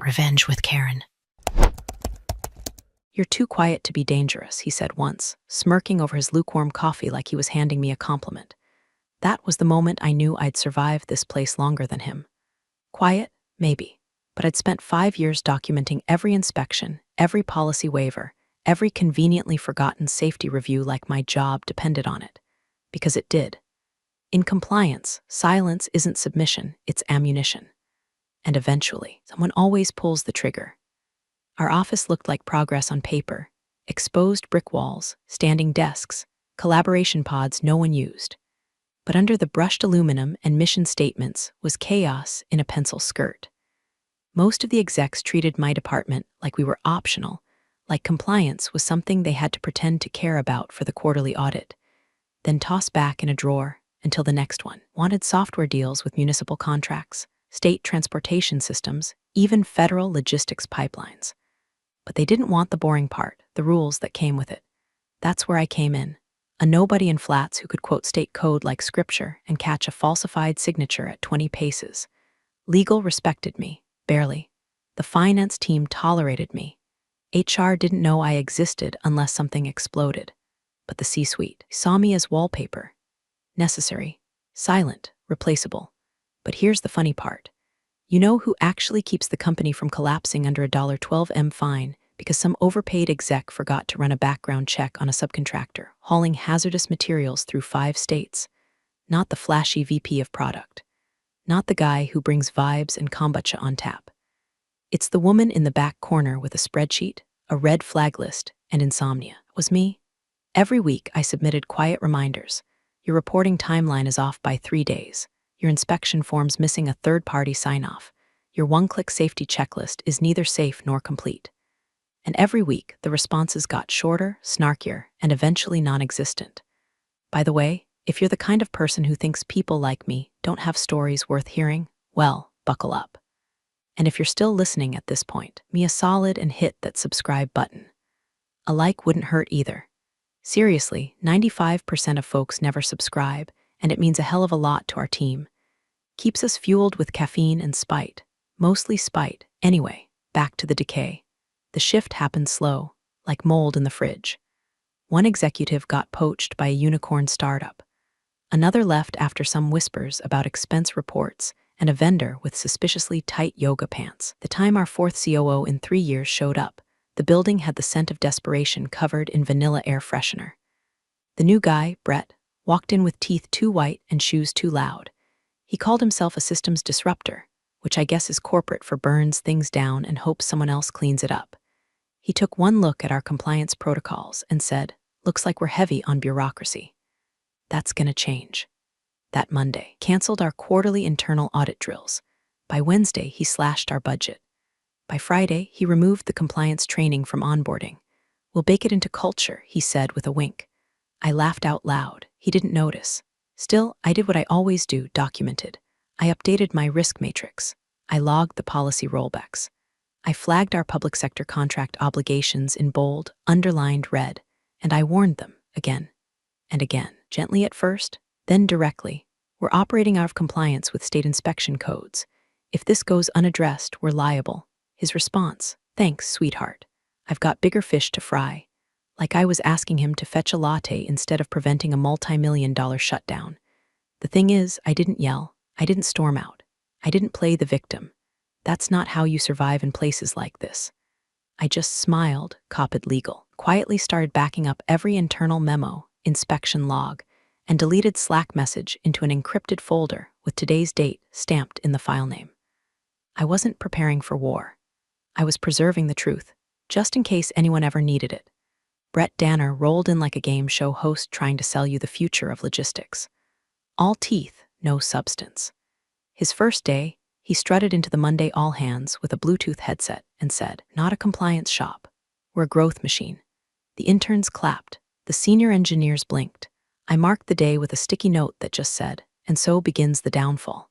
Revenge with Karen. "You're too quiet to be dangerous," he said once, smirking over his lukewarm coffee like he was handing me a compliment. That was the moment I knew I'd survived this place longer than him. Quiet? Maybe. But I'd spent 5 years documenting every inspection, every policy waiver, every conveniently forgotten safety review like my job depended on it. Because it did. In compliance, silence isn't submission, it's ammunition. And eventually, someone always pulls the trigger. Our office looked like progress on paper: exposed brick walls, standing desks, collaboration pods no one used. But under the brushed aluminum and mission statements was chaos in a pencil skirt. Most of the execs treated my department like we were optional, like compliance was something they had to pretend to care about for the quarterly audit, then toss back in a drawer until the next one. Wanted software deals with municipal contracts, state transportation systems, even federal logistics pipelines. But they didn't want the boring part, the rules that came with it. That's where I came in. A nobody in flats who could quote state code like scripture and catch a falsified signature at 20 paces. Legal respected me, barely. The finance team tolerated me. HR didn't know I existed unless something exploded. But the C-suite saw me as wallpaper. Necessary, silent, replaceable. But here's the funny part. You know who actually keeps the company from collapsing under a $12M fine because some overpaid exec forgot to run a background check on a subcontractor hauling hazardous materials through 5 states? Not the flashy VP of product. Not the guy who brings vibes and kombucha on tap. It's the woman in the back corner with a spreadsheet, a red flag list, and insomnia. It was me. Every week I submitted quiet reminders. Your reporting timeline is off by 3 days. Your inspection form's missing a third-party sign-off. Your one-click safety checklist is neither safe nor complete. And every week, the responses got shorter, snarkier, and eventually non-existent. By the way, if you're the kind of person who thinks people like me don't have stories worth hearing, well, buckle up. And if you're still listening at this point, me a solid and hit that subscribe button. A like wouldn't hurt either. Seriously, 95% of folks never subscribe, and it means a hell of a lot to our team. Keeps us fueled with caffeine and spite. Mostly spite. Anyway, back to the decay. The shift happened slow, like mold in the fridge. One executive got poached by a unicorn startup. Another left after some whispers about expense reports and a vendor with suspiciously tight yoga pants. The time our 4th COO in 3 years showed up, the building had the scent of desperation covered in vanilla air freshener. The new guy, Brett, walked in with teeth too white and shoes too loud. He called himself a systems disruptor, which I guess is corporate for burns things down and hopes someone else cleans it up. He took one look at our compliance protocols and said, "Looks like we're heavy on bureaucracy." That's gonna change. That Monday, canceled our quarterly internal audit drills. By Wednesday, he slashed our budget. By Friday, he removed the compliance training from onboarding. "We'll bake it into culture," he said with a wink. I laughed out loud. He didn't notice. Still, I did what I always do, documented. I updated my risk matrix. I logged the policy rollbacks. I flagged our public sector contract obligations in bold, underlined red, and I warned them again and again, gently at first, then directly. We're operating out of compliance with state inspection codes. If this goes unaddressed, we're liable. His response: "Thanks, sweetheart. I've got bigger fish to fry." Like I was asking him to fetch a latte instead of preventing a multi-million-dollar shutdown. The thing is, I didn't yell. I didn't storm out. I didn't play the victim. That's not how you survive in places like this. I just smiled, copied legal, quietly started backing up every internal memo, inspection log, and deleted Slack message into an encrypted folder with today's date stamped in the file name. I wasn't preparing for war. I was preserving the truth, just in case anyone ever needed it. Brett Danner rolled in like a game show host trying to sell you the future of logistics. All teeth, no substance. His first day, he strutted into the Monday all-hands with a Bluetooth headset and said, "Not a compliance shop. We're a growth machine." The interns clapped. The senior engineers blinked. I marked the day with a sticky note that just said, "And so begins the downfall."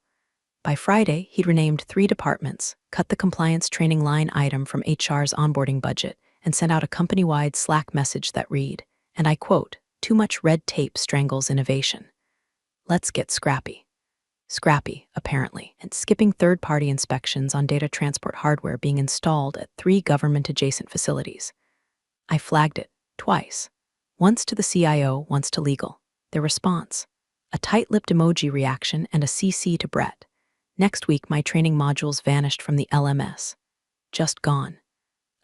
By Friday, he'd renamed 3 departments, cut the compliance training line item from HR's onboarding budget, and sent out a company-wide Slack message that read, and I quote, "Too much red tape strangles innovation. Let's get scrappy." scrappy, apparently, and skipping third-party inspections on data transport hardware being installed at 3 government-adjacent facilities. I flagged it, twice. Once to the CIO, once to legal. Their response: a tight-lipped emoji reaction and a CC to Brett. Next week, my training modules vanished from the LMS. Just gone.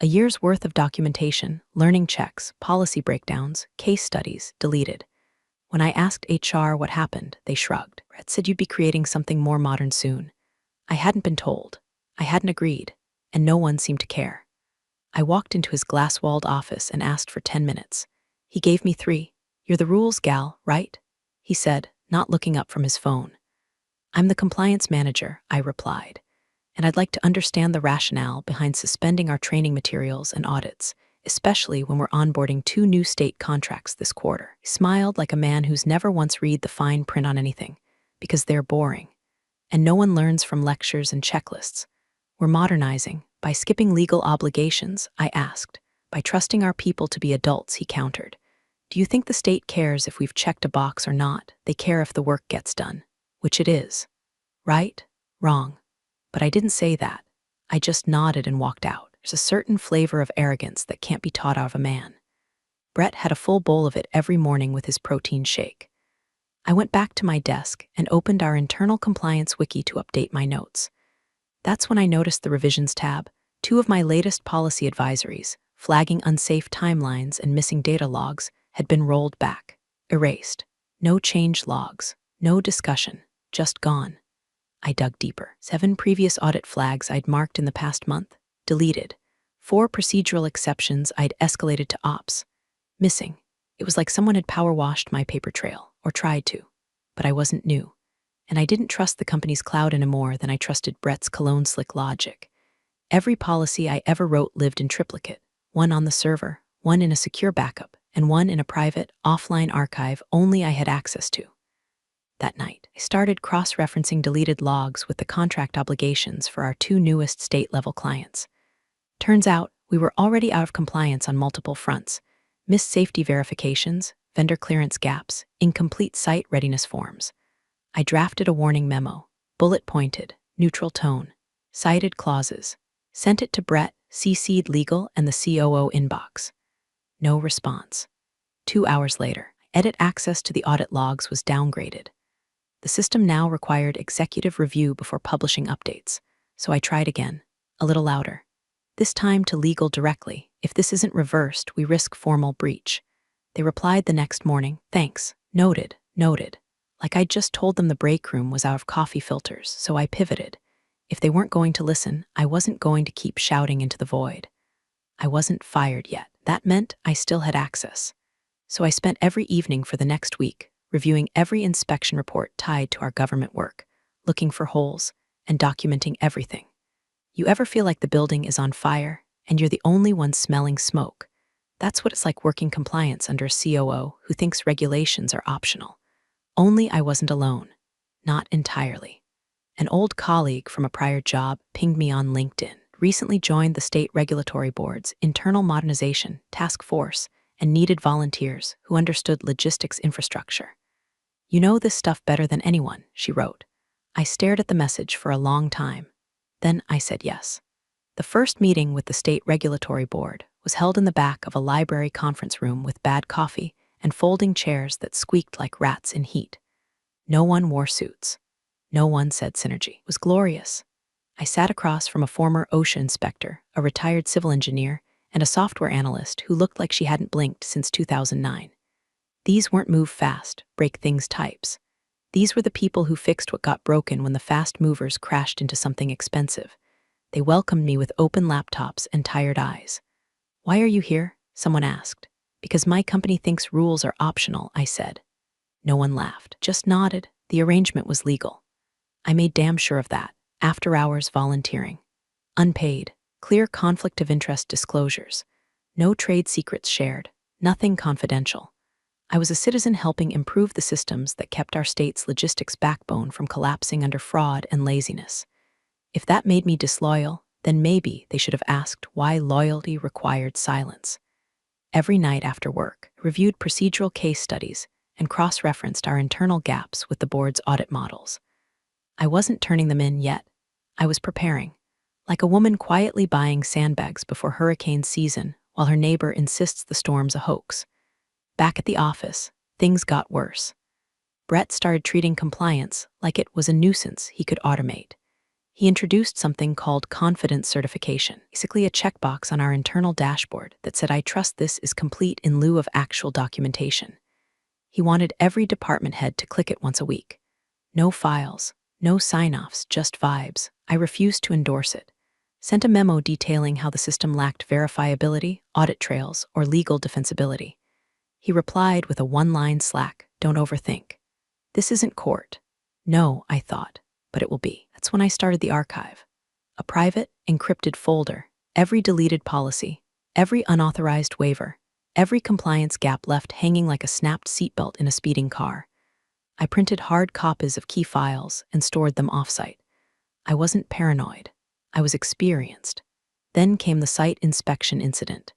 A year's worth of documentation, learning checks, policy breakdowns, case studies, deleted. When I asked HR what happened, they shrugged. Brett said you'd be creating something more modern soon. I hadn't been told. I hadn't agreed. And no one seemed to care. I walked into his glass-walled office and asked for 10 minutes. He gave me 3. You're the rules gal, right? He said, not looking up from his phone. I'm the compliance manager, I replied, and I'd like to understand the rationale behind suspending our training materials and audits, especially when we're onboarding 2 new state contracts this quarter. He smiled like a man who's never once read the fine print on anything, because they're boring. And no one learns from lectures and checklists. We're modernizing. By skipping legal obligations, I asked. By trusting our people to be adults, he countered. Do you think the state cares if we've checked a box or not? They care if the work gets done. Which it is. Right? Wrong. But I didn't say that. I just nodded and walked out. There's a certain flavor of arrogance that can't be taught out of a man. Brett had a full bowl of it every morning with his protein shake. I went back to my desk and opened our internal compliance wiki to update my notes. That's when I noticed the revisions tab. 2 of my latest policy advisories, flagging unsafe timelines and missing data logs, had been rolled back, erased. No change logs, no discussion, just gone. I dug deeper. 7 previous audit flags I'd marked in the past month, deleted. 4 procedural exceptions I'd escalated to ops, missing. It was like someone had power washed my paper trail, or tried to. But I wasn't new. And I didn't trust the company's cloud any more than I trusted Brett's cologne slick logic. Every policy I ever wrote lived in triplicate, 1 on the server, 1 in a secure backup, and 1 in a private, offline archive only I had access to. That night, I started cross-referencing deleted logs with the contract obligations for our 2 newest state-level clients. Turns out, we were already out of compliance on multiple fronts: missed safety verifications, vendor clearance gaps, incomplete site readiness forms. I drafted a warning memo, bullet-pointed, neutral tone, cited clauses, sent it to Brett, CC'd legal and the COO inbox. No response. 2 hours later, edit access to the audit logs was downgraded. The system now required executive review before publishing updates, so I tried again, a little louder. This time to legal directly. If this isn't reversed, we risk formal breach. They replied the next morning, thanks, noted. Like I'd just told them the break room was out of coffee filters, so I pivoted. If they weren't going to listen, I wasn't going to keep shouting into the void. I wasn't fired yet. That meant I still had access. So I spent every evening for the next week, reviewing every inspection report tied to our government work, looking for holes, and documenting everything. You ever feel like the building is on fire, and you're the only one smelling smoke? That's what it's like working compliance under a COO who thinks regulations are optional. Only I wasn't alone. Not entirely. An old colleague from a prior job pinged me on LinkedIn, recently joined the state regulatory board's internal modernization task force and needed volunteers who understood logistics infrastructure. You know this stuff better than anyone, she wrote. I stared at the message for a long time. Then I said yes. The first meeting with the state regulatory board was held in the back of a library conference room with bad coffee and folding chairs that squeaked like rats in heat. No one wore suits. No one said synergy. It was glorious. I sat across from a former OSHA inspector, a retired civil engineer, and a software analyst who looked like she hadn't blinked since 2009. These weren't move fast, break things types. These were the people who fixed what got broken when the fast movers crashed into something expensive. They welcomed me with open laptops and tired eyes. Why are you here? Someone asked. Because my company thinks rules are optional, I said. No one laughed, just nodded. The arrangement was legal. I made damn sure of that. After-hours volunteering. Unpaid. Clear conflict of interest disclosures. No trade secrets shared. Nothing confidential. I was a citizen helping improve the systems that kept our state's logistics backbone from collapsing under fraud and laziness. If that made me disloyal, then maybe they should have asked why loyalty required silence. Every night after work, I reviewed procedural case studies and cross-referenced our internal gaps with the board's audit models. I wasn't turning them in yet. I was preparing, like a woman quietly buying sandbags before hurricane season while her neighbor insists the storm's a hoax. Back at the office, things got worse. Brett started treating compliance like it was a nuisance he could automate. He introduced something called confidence certification, basically a checkbox on our internal dashboard that said I trust this is complete in lieu of actual documentation. He wanted every department head to click it once a week. No files, no sign-offs, just vibes. I refused to endorse it. Sent a memo detailing how the system lacked verifiability, audit trails, or legal defensibility. He replied with a one-line slack, "Don't overthink. This isn't court." No, I thought, but it will be. That's when I started the archive. A private, encrypted folder, every deleted policy, every unauthorized waiver, every compliance gap left hanging like a snapped seatbelt in a speeding car. I printed hard copies of key files and stored them offsite. I wasn't paranoid. I was experienced. Then came the site inspection incident.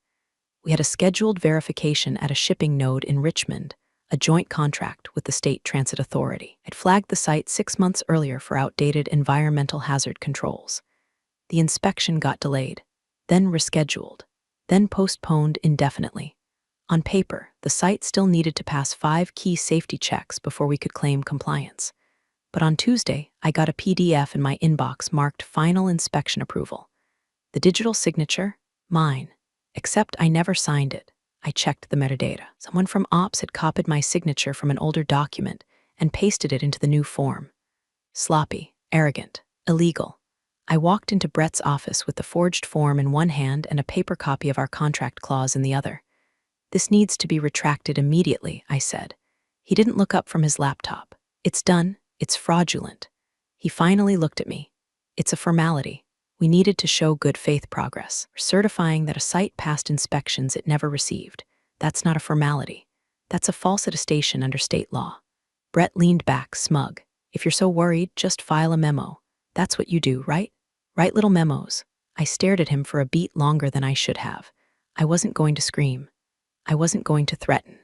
We had a scheduled verification at a shipping node in Richmond, a joint contract with the State Transit Authority. I'd flagged the site 6 months earlier for outdated environmental hazard controls. The inspection got delayed, then rescheduled, then postponed indefinitely. On paper, the site still needed to pass 5 key safety checks before we could claim compliance. But on Tuesday, I got a PDF in my inbox marked Final Inspection Approval. The digital signature? Mine. Except I never signed it. I checked the metadata. Someone from Ops had copied my signature from an older document and pasted it into the new form. Sloppy, arrogant, illegal. I walked into Brett's office with the forged form in one hand and a paper copy of our contract clause in the other. "This needs to be retracted immediately," I said. He didn't look up from his laptop. "It's done. It's fraudulent." He finally looked at me. "It's a formality. We needed to show good faith progress, certifying that a site passed inspections it never received. That's not a formality. That's a false attestation under state law." Brett leaned back, smug. "If you're so worried, just file a memo. That's what you do, right? Write little memos." I stared at him for a beat longer than I should have. I wasn't going to scream. I wasn't going to threaten.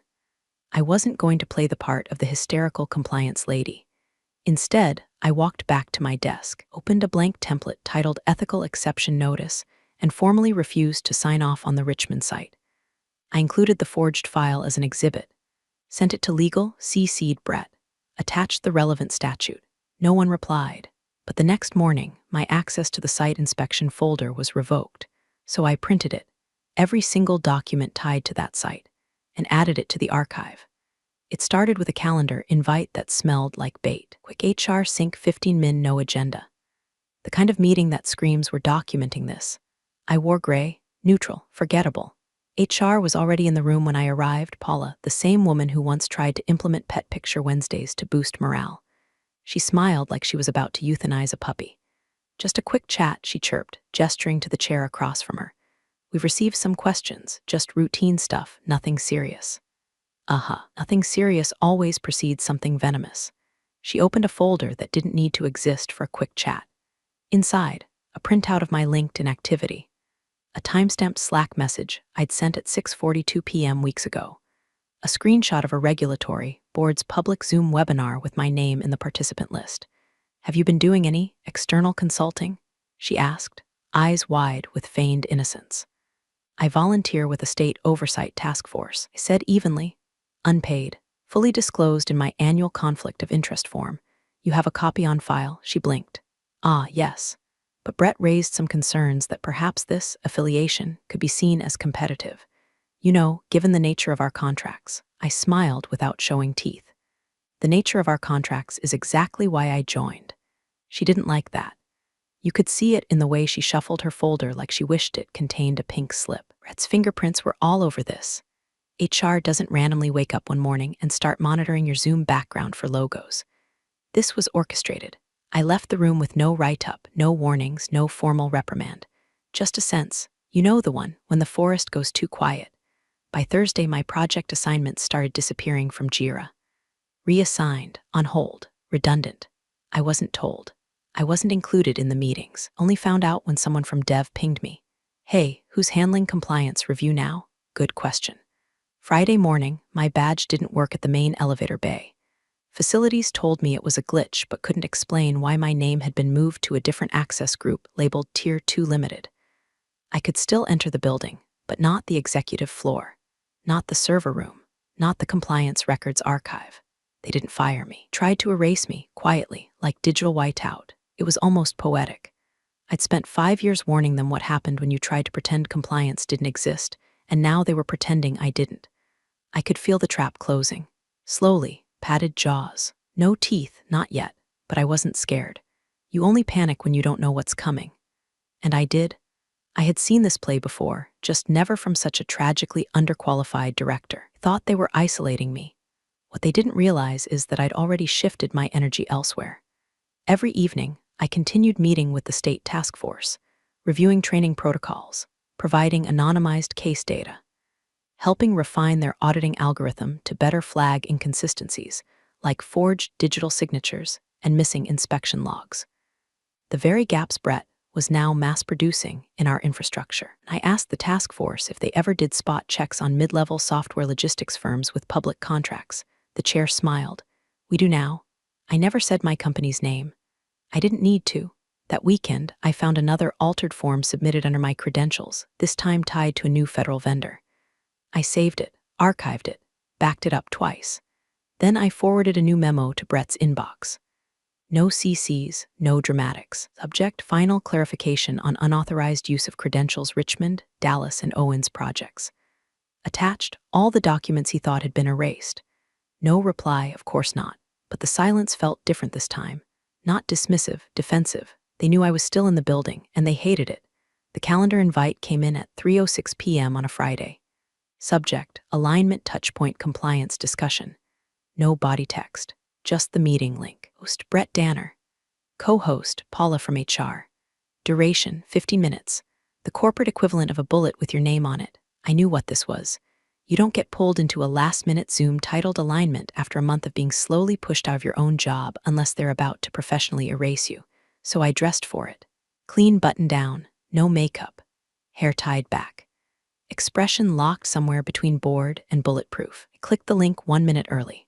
I wasn't going to play the part of the hysterical compliance lady. Instead, I walked back to my desk, opened a blank template titled Ethical Exception Notice, and formally refused to sign off on the Richmond site. I included the forged file as an exhibit, sent it to legal, CC'd Brett, attached the relevant statute. No one replied. But the next morning, my access to the site inspection folder was revoked, so I printed it, every single document tied to that site, and added it to the archive. It started with a calendar invite that smelled like bait. Quick HR sync 15-min no agenda. The kind of meeting that screams we're documenting this. I wore gray, neutral, forgettable. HR was already in the room when I arrived, Paula, the same woman who once tried to implement Pet Picture Wednesdays to boost morale. She smiled like she was about to euthanize a puppy. "Just a quick chat," she chirped, gesturing to the chair across from her. "We've received some questions, just routine stuff, nothing serious." Nothing serious always precedes something venomous. She opened a folder that didn't need to exist for a quick chat. Inside, a printout of my LinkedIn activity. A timestamped Slack message I'd sent at 6:42 p.m. weeks ago. A screenshot of a regulatory board's public Zoom webinar with my name in the participant list. "Have you been doing any external consulting?" she asked, eyes wide with feigned innocence. "I volunteer with a state oversight task force," I said evenly. "Unpaid, fully disclosed in my annual conflict of interest form. You have a copy on file," she blinked. "Ah, yes." But Brett raised some concerns that perhaps this affiliation could be seen as competitive. "You know, given the nature of our contracts." I smiled without showing teeth. "The nature of our contracts is exactly why I joined." She didn't like that. You could see it in the way she shuffled her folder like she wished it contained a pink slip. Brett's fingerprints were all over this. HR doesn't randomly wake up one morning and start monitoring your Zoom background for logos. This was orchestrated. I left the room with no write-up, no warnings, no formal reprimand. Just a sense, you know the one, when the forest goes too quiet. By Thursday, my project assignments started disappearing from Jira. Reassigned, on hold, redundant. I wasn't told. I wasn't included in the meetings, only found out when someone from Dev pinged me. "Hey, who's handling compliance review now?" Good question. Friday morning, my badge didn't work at the main elevator bay. Facilities told me it was a glitch but couldn't explain why my name had been moved to a different access group labeled Tier 2 Limited. I could still enter the building, but not the executive floor, not the server room, not the compliance records archive. They didn't fire me, tried to erase me, quietly, like digital whiteout. It was almost poetic. I'd spent 5 years warning them what happened when you tried to pretend compliance didn't exist, and now they were pretending I didn't. I could feel the trap closing. Slowly, padded jaws. No teeth, not yet, but I wasn't scared. You only panic when you don't know what's coming. And I did. I had seen this play before, just never from such a tragically underqualified director. Thought they were isolating me. What they didn't realize is that I'd already shifted my energy elsewhere. Every evening, I continued meeting with the state task force, reviewing training protocols, providing anonymized case data, helping refine their auditing algorithm to better flag inconsistencies, like forged digital signatures and missing inspection logs. The very gaps Brett was now mass-producing in our infrastructure. I asked the task force if they ever did spot checks on mid-level software logistics firms with public contracts. The chair smiled. We do now. I never said my company's name. I didn't need to. That weekend, I found another altered form submitted under my credentials, this time tied to a new federal vendor. I saved it, archived it, backed it up twice. Then I forwarded a new memo to Brett's inbox. No CCs, no dramatics. Subject: final clarification on unauthorized use of credentials Richmond, Dallas, and Owens projects. Attached, all the documents he thought had been erased. No reply, of course not, but the silence felt different this time. Not dismissive, defensive. They knew I was still in the building, and they hated it. The calendar invite came in at 3:06 p.m. on a Friday. Subject: alignment touchpoint compliance discussion. No body text, just the meeting link. Host: Brett Danner. Co-host: Paula from HR. Duration: 50 minutes. The corporate equivalent of a bullet with your name on it. I knew what this was. You don't get pulled into a last-minute Zoom titled alignment after a month of being slowly pushed out of your own job unless they're about to professionally erase you. So I dressed for it. Clean button down, no makeup, hair tied back. Expression locked somewhere between bored and bulletproof. I clicked the link 1 minute early.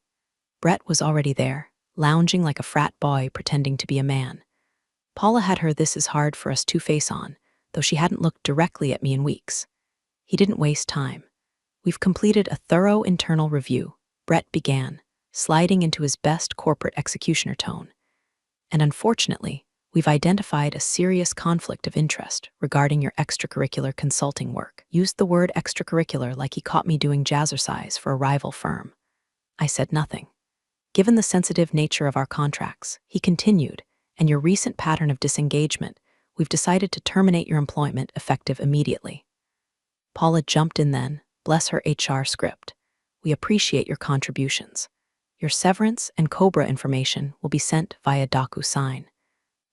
Brett was already there, lounging like a frat boy pretending to be a man. Paula had her "this is hard for us to face" on, though she hadn't looked directly at me in weeks. He didn't waste time. We've completed a thorough internal review, Brett began, sliding into his best corporate executioner tone. And unfortunately, we've identified a serious conflict of interest regarding your extracurricular consulting work. Used the word extracurricular like he caught me doing jazzercise for a rival firm. I said nothing. Given the sensitive nature of our contracts, he continued, and your recent pattern of disengagement, we've decided to terminate your employment effective immediately. Paula jumped in then, bless her HR script. We appreciate your contributions. Your severance and COBRA information will be sent via DocuSign.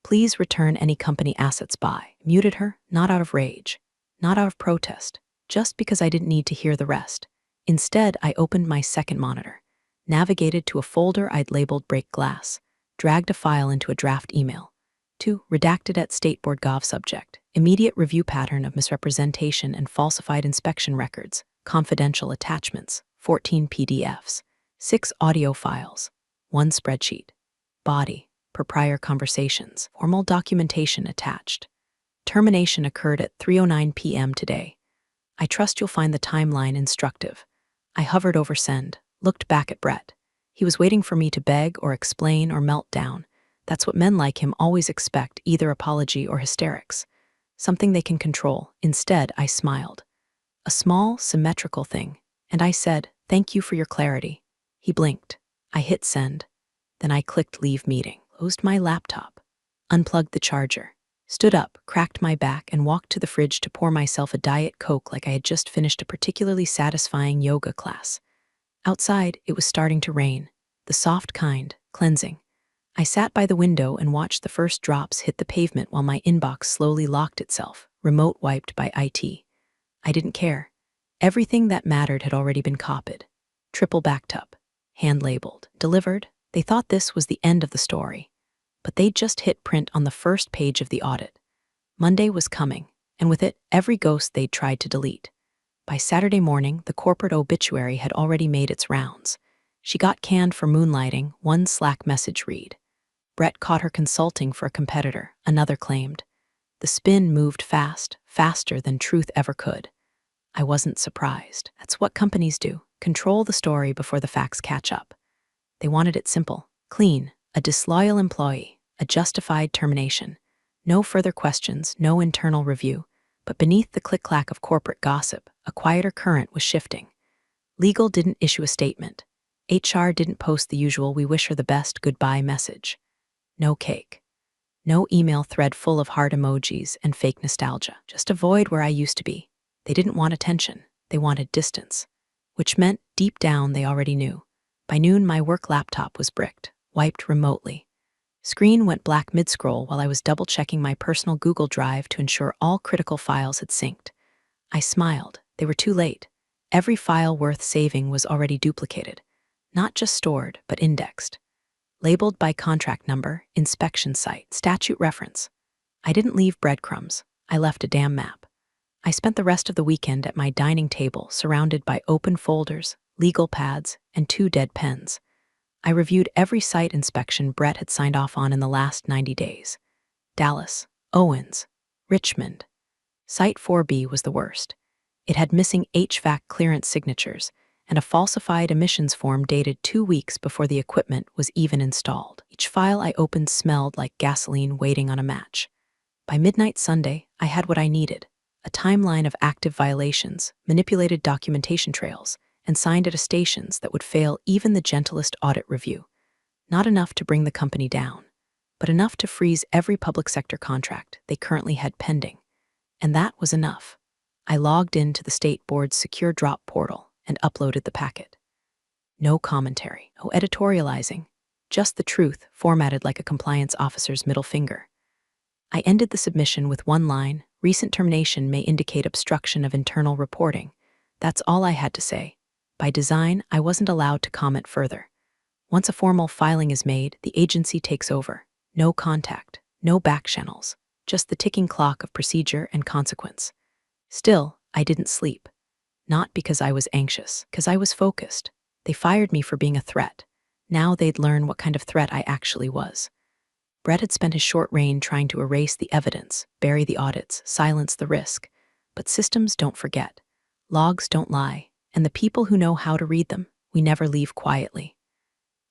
Please return any company assets by. Muted her, not out of rage, not out of protest, just because I didn't need to hear the rest. Instead, I opened my second monitor, navigated to a folder I'd labeled break glass, dragged a file into a draft email. 2. Redacted at State Board Gov subject. Immediate review pattern of misrepresentation and falsified inspection records. Confidential attachments. 14 PDFs. 6 audio files. 1 spreadsheet. Body. Per prior conversations. Formal documentation attached. Termination occurred at 3:09 p.m. today. I trust you'll find the timeline instructive. I hovered over send, looked back at Brett. He was waiting for me to beg or explain or melt down. That's what men like him always expect, either apology or hysterics. Something they can control. Instead, I smiled. A small, symmetrical thing. And I said, "Thank you for your clarity." He blinked. I hit send. Then I clicked leave meeting, closed my laptop, unplugged the charger, stood up, cracked my back, and walked to the fridge to pour myself a Diet Coke like I had just finished a particularly satisfying yoga class. Outside, it was starting to rain, the soft kind, cleansing. I sat by the window and watched the first drops hit the pavement while my inbox slowly locked itself, remote wiped by IT. I didn't care. Everything that mattered had already been copied, triple backed up, hand-labeled, delivered. They thought this was the end of the story, but they'd just hit print on the first page of the audit. Monday was coming, and with it, every ghost they'd tried to delete. By Saturday morning, the corporate obituary had already made its rounds. She got canned for moonlighting, one Slack message read. Brett caught her consulting for a competitor, another claimed. The spin moved fast, faster than truth ever could. I wasn't surprised. That's what companies do. Control the story before the facts catch up. They wanted it simple, clean, a disloyal employee, a justified termination. No further questions, no internal review. But beneath the click-clack of corporate gossip, a quieter current was shifting. Legal didn't issue a statement. HR didn't post the usual "we wish her the best goodbye" message. No cake. No email thread full of heart emojis and fake nostalgia. Just a void where I used to be. They didn't want attention. They wanted distance. Which meant, deep down, they already knew. By noon, my work laptop was bricked, wiped remotely. Screen went black mid-scroll while I was double-checking my personal Google Drive to ensure all critical files had synced. I smiled. They were too late. Every file worth saving was already duplicated. Not just stored, but indexed. Labeled by contract number, inspection site, statute reference. I didn't leave breadcrumbs. I left a damn map. I spent the rest of the weekend at my dining table surrounded by open folders, legal pads, and 2 dead pens. I reviewed every site inspection Brett had signed off on in the last 90 days. Dallas, Owens, Richmond. Site 4B was the worst. It had missing HVAC clearance signatures and a falsified emissions form dated 2 weeks before the equipment was even installed. Each file I opened smelled like gasoline waiting on a match. By midnight Sunday, I had what I needed: a timeline of active violations, manipulated documentation trails, and signed attestations that would fail even the gentlest audit review. Not enough to bring the company down, but enough to freeze every public sector contract they currently had pending. And that was enough. I logged into the state board's secure drop portal and uploaded the packet. No commentary, no editorializing, just the truth formatted like a compliance officer's middle finger. I ended the submission with one line: recent termination may indicate obstruction of internal reporting. That's all I had to say. By design, I wasn't allowed to comment further. Once a formal filing is made, the agency takes over. No contact, no back channels, just the ticking clock of procedure and consequence. Still, I didn't sleep. Not because I was anxious, because I was focused. They fired me for being a threat. Now they'd learn what kind of threat I actually was. Brett had spent his short reign trying to erase the evidence, bury the audits, silence the risk. But systems don't forget. Logs don't lie. And the people who know how to read them, we never leave quietly.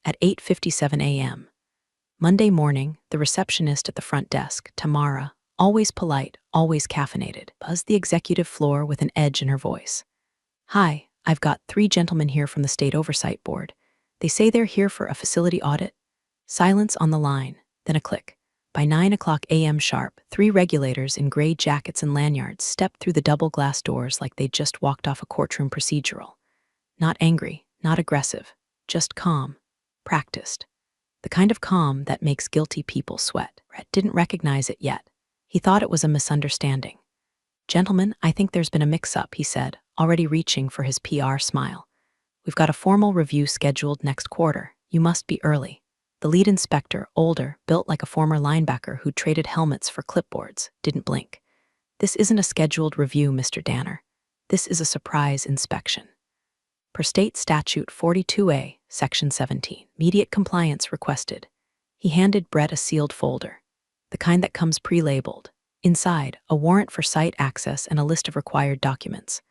At 8:57 a.m. Monday morning, the receptionist at the front desk, Tamara, always polite, always caffeinated, buzzed the executive floor with an edge in her voice. "Hi, I've got 3 gentlemen here from the State Oversight Board. They say they're here for a facility audit." Silence on the line, then a click. By 9 a.m. sharp, 3 regulators in gray jackets and lanyards stepped through the double glass doors like they'd just walked off a courtroom procedural. Not angry, not aggressive, just calm, practiced. The kind of calm that makes guilty people sweat. Brett didn't recognize it yet. He thought it was a misunderstanding. "Gentlemen, I think there's been a mix-up," he said, already reaching for his PR smile. "We've got a formal review scheduled next quarter. You must be early." The lead inspector, older, built like a former linebacker who'd traded helmets for clipboards, didn't blink. "This isn't a scheduled review, Mr. Danner. This is a surprise inspection. Per State Statute 42A, Section 17, immediate compliance requested." He handed Brett a sealed folder, the kind that comes pre-labeled. Inside, a warrant for site access and a list of required documents.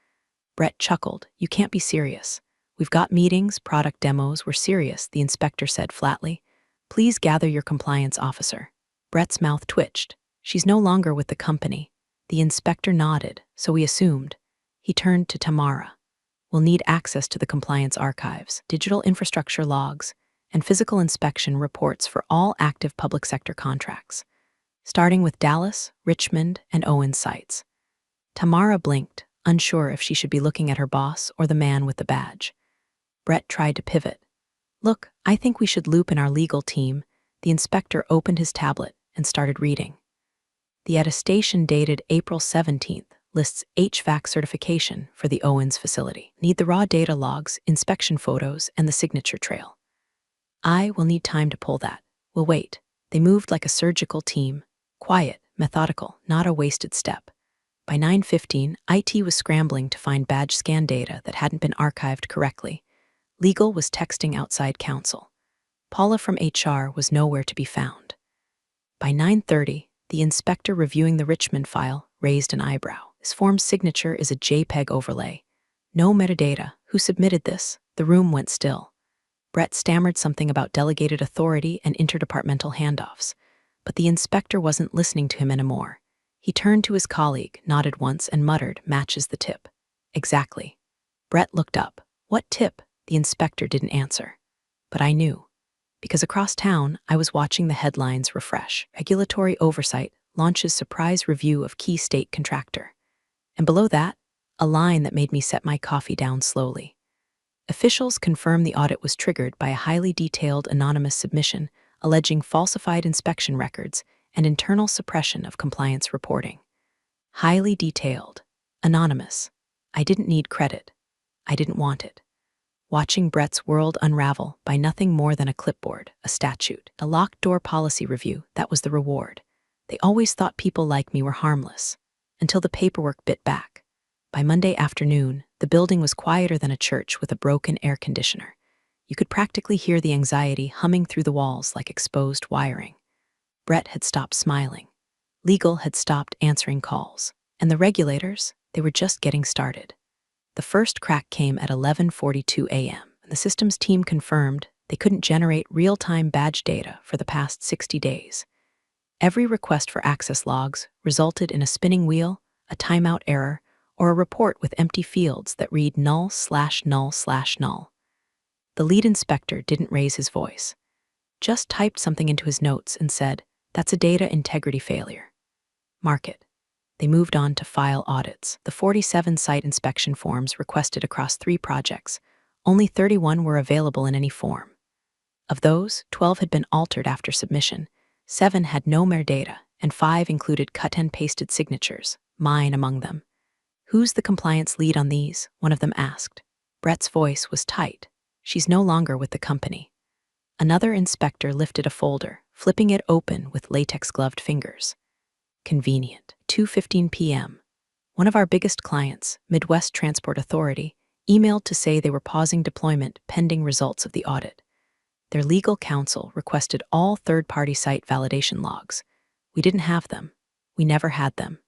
Brett chuckled. "You can't be serious." "We've got meetings, product demos, we're serious," the inspector said flatly. "Please gather your compliance officer." Brett's mouth twitched. "She's no longer with the company." The inspector nodded, so we assumed. He turned to Tamara. "We'll need access to the compliance archives, digital infrastructure logs, and physical inspection reports for all active public sector contracts, starting with Dallas, Richmond, and Owens sites." Tamara blinked, unsure if she should be looking at her boss or the man with the badge. Brett tried to pivot. "Look, I think we should loop in our legal team." The inspector opened his tablet and started reading. The attestation dated April 17th lists HVAC certification for the Owens facility. "Need the raw data logs, inspection photos, and the signature trail." "I will need time to pull that. We'll wait." They moved like a surgical team, quiet, methodical, not a wasted step. By 9:15, IT was scrambling to find badge scan data that hadn't been archived correctly. Legal was texting outside counsel. Paula from HR was nowhere to be found. By 9:30, the inspector reviewing the Richmond file raised an eyebrow. This form's signature is a JPEG overlay. No metadata. Who submitted this? The room went still. Brett stammered something about delegated authority and interdepartmental handoffs, but the inspector wasn't listening to him anymore. He turned to his colleague, nodded once, and muttered, "Matches the tip." "Exactly." Brett looked up. "What tip?" The inspector didn't answer. But I knew. Because across town, I was watching the headlines refresh. Regulatory oversight launches surprise review of key state contractor. And below that, a line that made me set my coffee down slowly. Officials confirmed the audit was triggered by a highly detailed anonymous submission alleging falsified inspection records and internal suppression of compliance reporting. Highly detailed. Anonymous. I didn't need credit. I didn't want it. Watching Brett's world unravel by nothing more than a clipboard, a statute, a locked door policy review, that was the reward. They always thought people like me were harmless, until the paperwork bit back. By Monday afternoon, the building was quieter than a church with a broken air conditioner. You could practically hear the anxiety humming through the walls like exposed wiring. Brett had stopped smiling. Legal had stopped answering calls. And the regulators, they were just getting started. The first crack came at 11:42 a.m., and the systems team confirmed they couldn't generate real-time badge data for the past 60 days. Every request for access logs resulted in a spinning wheel, a timeout error, or a report with empty fields that read null/null/null. The lead inspector didn't raise his voice, just typed something into his notes and said, "That's a data integrity failure. Mark it." They moved on to file audits. The 47 site inspection forms requested across 3 projects. Only 31 were available in any form. Of those, 12 had been altered after submission, 7 had no metadata, and 5 included cut and pasted signatures, mine among them. "Who's the compliance lead on these?" one of them asked. Brett's voice was tight. "She's no longer with the company." Another inspector lifted a folder, flipping it open with latex-gloved fingers. Convenient. 2:15 p.m. One of our biggest clients, Midwest Transport Authority, emailed to say they were pausing deployment pending results of the audit. Their legal counsel requested all third-party site validation logs. We didn't have them. We never had them.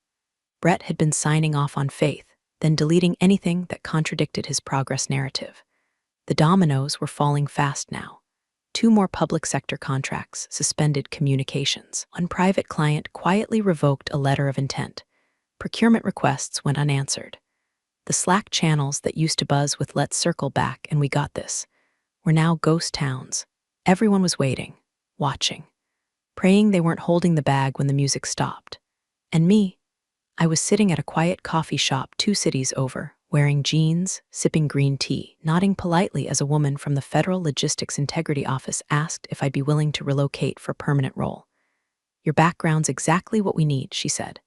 Brett had been signing off on faith, then deleting anything that contradicted his progress narrative. The dominoes were falling fast now. 2 more public sector contracts suspended communications. One private client quietly revoked a letter of intent. Procurement requests went unanswered. The Slack channels that used to buzz with "Let's circle back and we got this" were now ghost towns. Everyone was waiting, watching, praying they weren't holding the bag when the music stopped. And me? I was sitting at a quiet coffee shop 2 cities over, wearing jeans, sipping green tea, nodding politely as a woman from the Federal Logistics Integrity Office asked if I'd be willing to relocate for a permanent role. "Your background's exactly what we need," she said.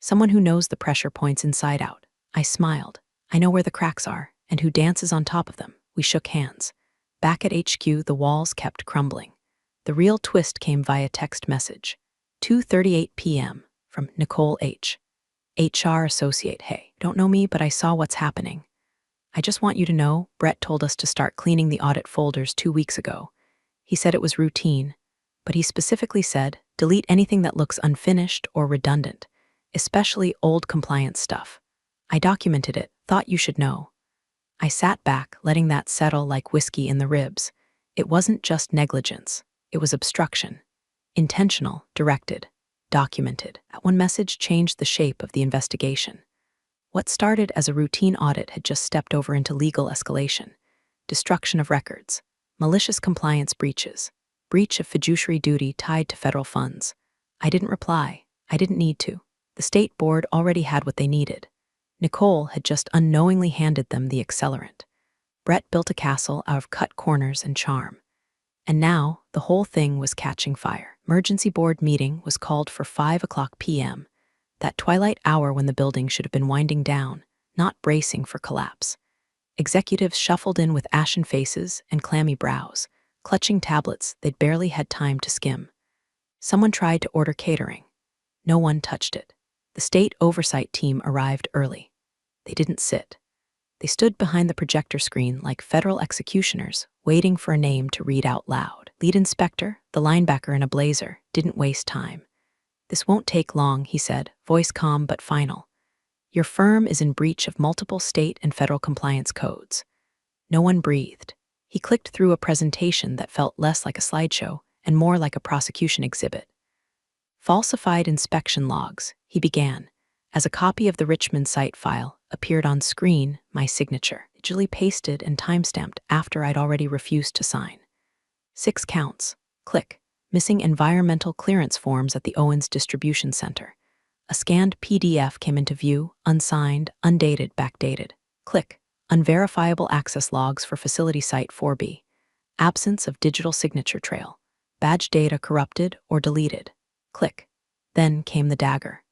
"Someone who knows the pressure points inside out." I smiled. "I know where the cracks are, and who dances on top of them." We shook hands. Back at HQ, the walls kept crumbling. The real twist came via text message. 2:38 p.m. from Nicole H. HR associate. "Hey, don't know me, but I saw what's happening. I just want you to know, Brett told us to start cleaning the audit folders 2 weeks ago. He said it was routine, but he specifically said, delete anything that looks unfinished or redundant, especially old compliance stuff. I documented it, thought you should know." I sat back, letting that settle like whiskey in the ribs. It wasn't just negligence. It was obstruction. Intentional, directed, documented. That one message changed the shape of the investigation. What started as a routine audit had just stepped over into legal escalation. Destruction of records, malicious compliance breaches, breach of fiduciary duty tied to federal funds. I didn't reply. I didn't need to. The state board already had what they needed. Nicole had just unknowingly handed them the accelerant. Brett built a castle out of cut corners and charm. And now, the whole thing was catching fire. Emergency board meeting was called for 5:00 p.m., that twilight hour when the building should have been winding down, not bracing for collapse. Executives shuffled in with ashen faces and clammy brows, clutching tablets they'd barely had time to skim. Someone tried to order catering. No one touched it. The state oversight team arrived early. They didn't sit. They stood behind the projector screen like federal executioners, waiting for a name to read out loud. Lead inspector, the linebacker in a blazer, didn't waste time. "This won't take long," he said, voice calm but final. "Your firm is in breach of multiple state and federal compliance codes." No one breathed. He clicked through a presentation that felt less like a slideshow and more like a prosecution exhibit. "Falsified inspection logs," he began. As a copy of the Richmond site file appeared on screen, my signature, digitally pasted and timestamped after I'd already refused to sign. 6 counts. Click. Missing environmental clearance forms at the Owens Distribution Center. A scanned PDF came into view, unsigned, undated, backdated. Click. Unverifiable access logs for facility site 4B. Absence of digital signature trail. Badge data corrupted or deleted. Click. Then came the dagger.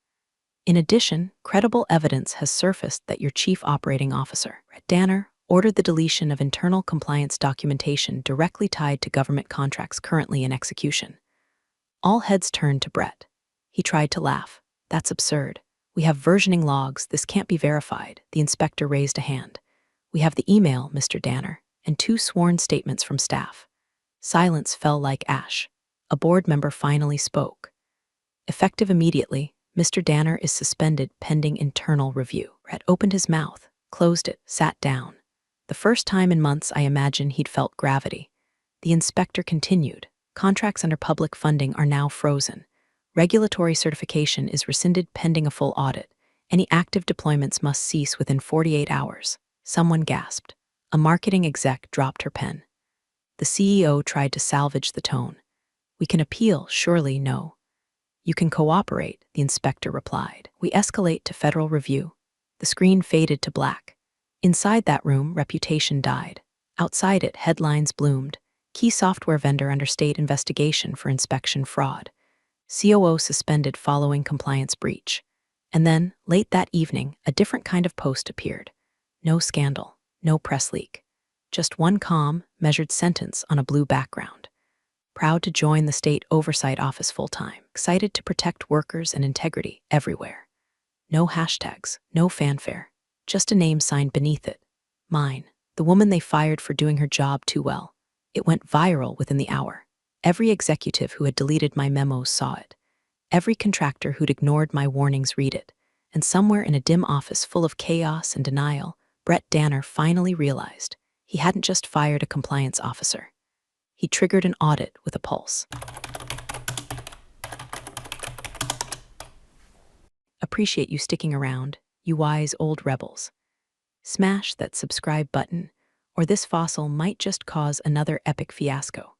"In addition, credible evidence has surfaced that your chief operating officer, Brett Danner, ordered the deletion of internal compliance documentation directly tied to government contracts currently in execution." All heads turned to Brett. He tried to laugh. "That's absurd. We have versioning logs. This can't be verified." The inspector raised a hand. "We have the email, Mr. Danner, and 2 sworn statements from staff." Silence fell like ash. A board member finally spoke. "Effective immediately, Mr. Danner is suspended pending internal review." Brett opened his mouth, closed it, sat down. The first time in months I imagine he'd felt gravity. The inspector continued. "Contracts under public funding are now frozen. Regulatory certification is rescinded pending a full audit. Any active deployments must cease within 48 hours. Someone gasped. A marketing exec dropped her pen. The CEO tried to salvage the tone. "We can appeal, surely no." "You can cooperate," the inspector replied. "We escalate to federal review." The screen faded to black. Inside that room, reputation died. Outside it, headlines bloomed. "Key software vendor under state investigation for inspection fraud." "COO suspended following compliance breach." And then, late that evening, a different kind of post appeared. No scandal, no press leak. Just one calm, measured sentence on a blue background. "Proud to join the State Oversight Office full-time. Excited to protect workers and integrity everywhere." No hashtags, no fanfare. Just a name signed beneath it. Mine. The woman they fired for doing her job too well. It went viral within the hour. Every executive who had deleted my memos saw it. Every contractor who'd ignored my warnings read it. And somewhere in a dim office full of chaos and denial, Brett Danner finally realized he hadn't just fired a compliance officer. He triggered an audit with a pulse. Appreciate you sticking around, you wise old rebels. Smash that subscribe button, or this fossil might just cause another epic fiasco.